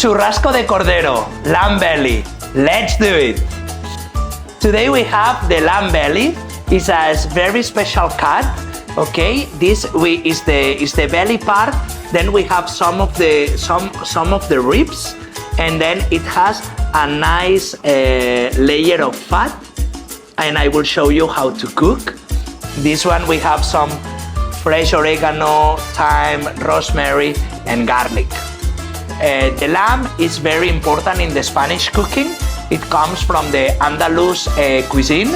Churrasco de Cordero, lamb belly. Let's do it. Today we have the lamb belly. It's a very special cut. Okay, this is the belly part. Then we have some of the ribs, and then it has a nice layer of fat. And I will show you how to cook. This one we have some fresh oregano, thyme, rosemary, and garlic. The lamb is very important in the Spanish cooking. It comes from the Andalus cuisine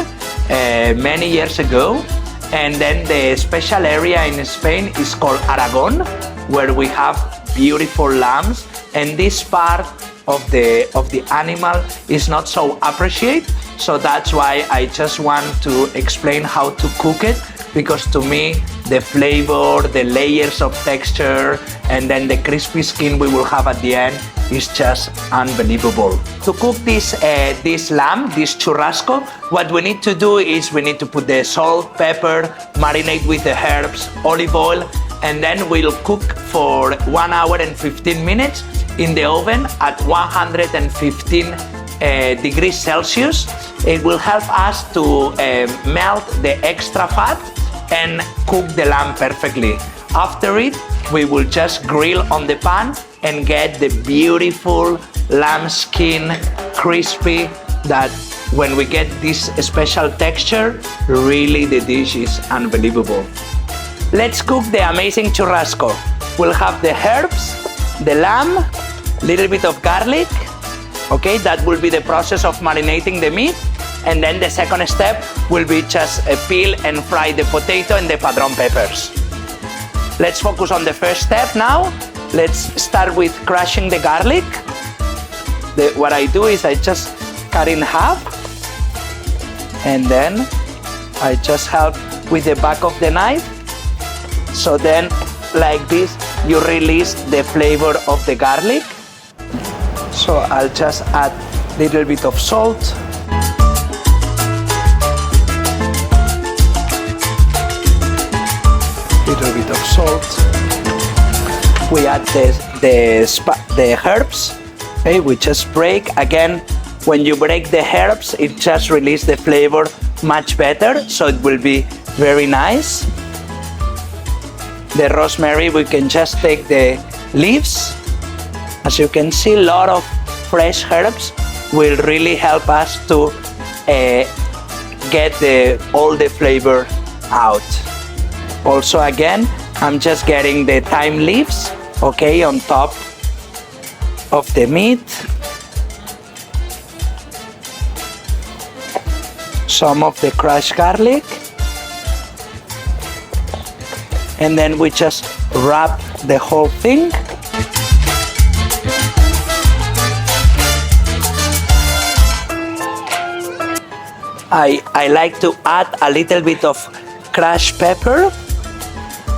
many years ago. And then the special area in Spain is called Aragon, where we have beautiful lambs. And this part of the animal is not so appreciated. So that's why I just want to explain how to cook it, because to me, the flavor, the layers of texture, and then the crispy skin we will have at the end is just unbelievable. To cook this lamb, this churrasco, what we need to do is we need to put the salt, pepper, marinate with the herbs, olive oil, and then we'll cook for 1 hour and 15 minutes in the oven at 115 degrees Celsius. It will help us to melt the extra fat and cook the lamb perfectly. After it, we will just grill on the pan and get the beautiful lamb skin, crispy, that when we get this special texture, really the dish is unbelievable. Let's cook the amazing churrasco. We'll have the herbs, the lamb, little bit of garlic. Okay, that will be the process of marinating the meat. And then the second step will be just peel and fry the potato and the Padron peppers. Let's focus on the first step now. Let's start with crushing the garlic. What I do is I just cut in half, and then I just help with the back of the knife. So then, like this, you release the flavor of the garlic. So I'll just add a little bit of salt. Little bit of salt. We add the herbs. Okay, we just break. Again, when you break the herbs, it just releases the flavor much better, so it will be very nice. The rosemary, we can just take the leaves. As you can see, a lot of fresh herbs will really help us to get all the flavor out. Also, again, I'm just getting the thyme leaves, okay, on top of the meat. Some of the crushed garlic. And then we just wrap the whole thing. I like to add a little bit of crushed pepper.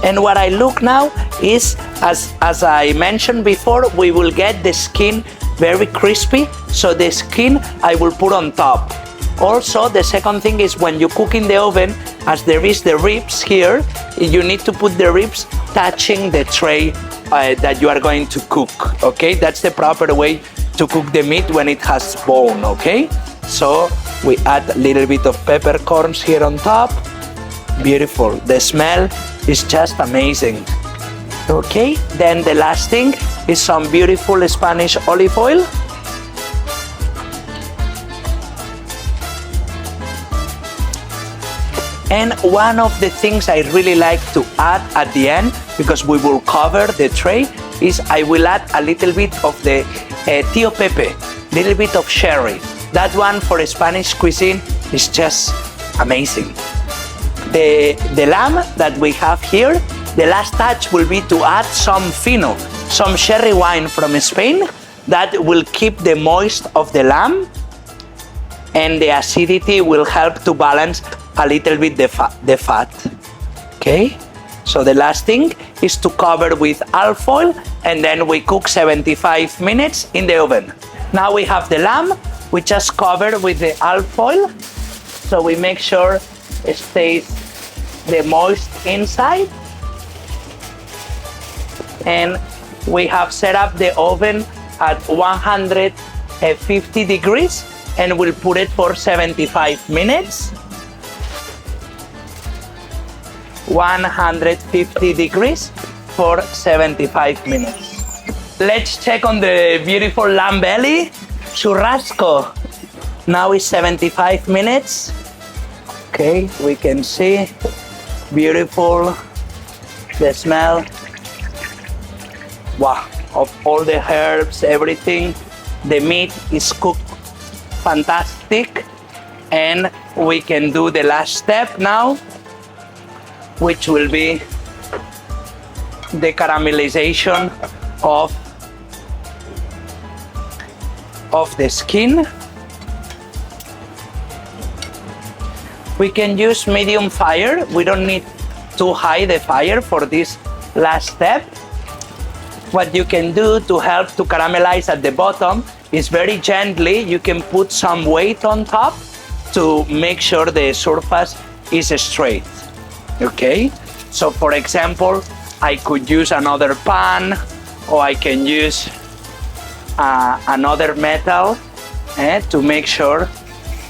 And what I look now is, as I mentioned before, we will get the skin very crispy. So the skin I will put on top. Also, the second thing is when you cook in the oven, as there is the ribs here, you need to put the ribs touching the tray that you are going to cook. Okay, that's the proper way to cook the meat when it has bone. Okay, so we add a little bit of peppercorns here on top. Beautiful. The smell is just amazing. Okay, then the last thing is some beautiful Spanish olive oil. And one of the things I really like to add at the end, because we will cover the tray, is I will add a little bit of the tío pepe, little bit of sherry. That one for Spanish cuisine is just amazing. The lamb that we have here, the last touch will be to add some fino, some sherry wine from Spain that will keep the moist of the lamb, and the acidity will help to balance a little bit the fat. Okay, so the last thing is to cover with alfalfa foil, and then we cook 75 minutes in the oven. Now we have the lamb, we just cover with the alfalfa foil, so we make sure it stays the moist inside. And we have set up the oven at 150 degrees and we'll put it for 75 minutes. 150 degrees for 75 minutes. Let's check on the beautiful lamb belly. Churrasco. Now it's 75 minutes. Okay, we can see. Beautiful. The smell. Wow, of all the herbs, everything. The meat is cooked fantastic. And we can do the last step now, which will be the caramelization of the skin. We can use medium fire. We don't need too high the fire for this last step. What you can do to help to caramelize at the bottom is very gently, you can put some weight on top to make sure the surface is straight. Okay? So for example, I could use another pan, or I can use another metal to make sure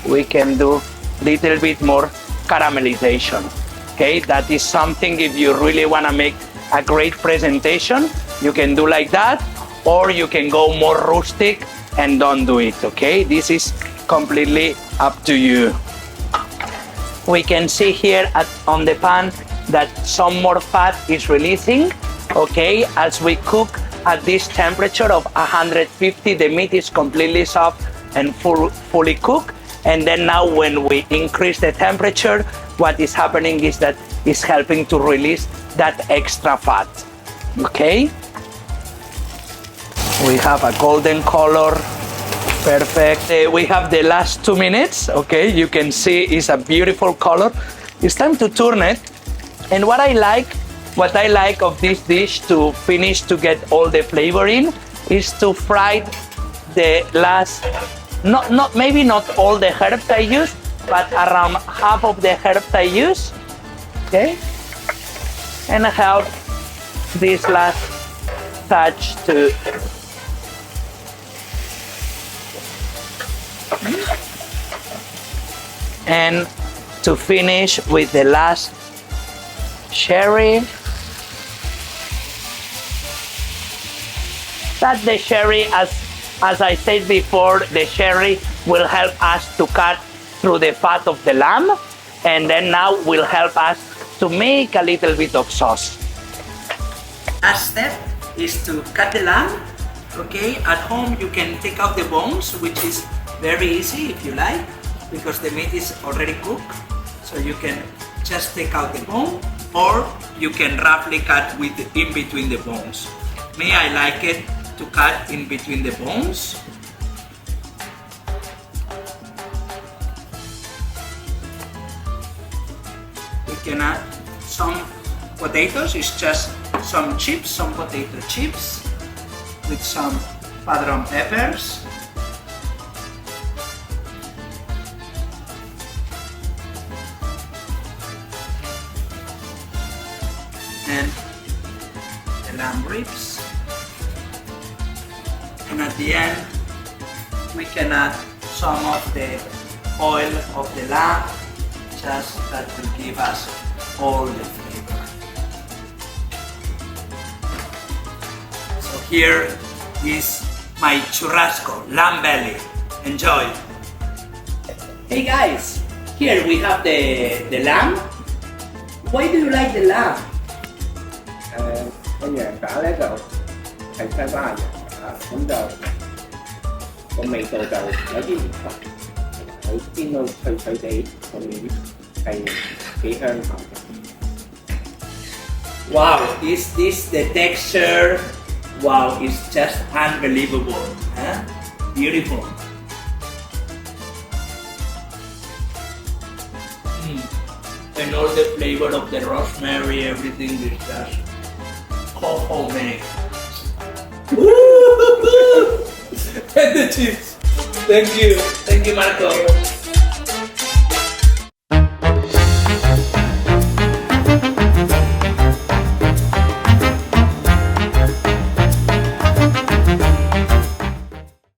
we can do little bit more caramelization. Okay, that is something, if you really want to make a great presentation, you can do like that, or you can go more rustic and don't do it. Okay, this is completely up to you. We can see here on the pan that some more fat is releasing. Okay, as we cook at this temperature of 150, the meat is completely soft and fully cooked. And then now when we increase the temperature, what is happening is that it's helping to release that extra fat. Okay? We have a golden color. Perfect. We have the last 2 minutes. Okay, you can see it's a beautiful color. It's time to turn it. And what I like of this dish to finish, to get all the flavor in, is to fry the last, maybe not all the herbs I use, but around half of the herbs I use. Okay? And help this last touch to and to finish with the last sherry. That the sherry, as I said before, the sherry will help us to cut through the fat of the lamb, and then now will help us to make a little bit of sauce. Last step is to cut the lamb. Okay, at home you can take out the bones, which is very easy if you like, because the meat is already cooked. So you can just take out the bone, or you can roughly cut in between the bones. Me, I like it to cut in between the bones. We can add some potatoes. It's just some chips, some potato chips with some Padron peppers. And the lamb ribs. And at the end, we can add some of the oil of the lamb, just that will give us all the flavor. So here is my churrasco, lamb belly. Enjoy. Hey guys, here we have the lamb. Why do you like the lamb? Cái nhà cả咧就係西班牙人咁就個味道就有啲唔同，佢煎到脆脆地，個面係幾香口嘅。Wow, the texture, wow, it's just unbelievable, huh? Beautiful. And all the flavor of the rosemary, everything is just homemade. And the chips. Thank you, Marco.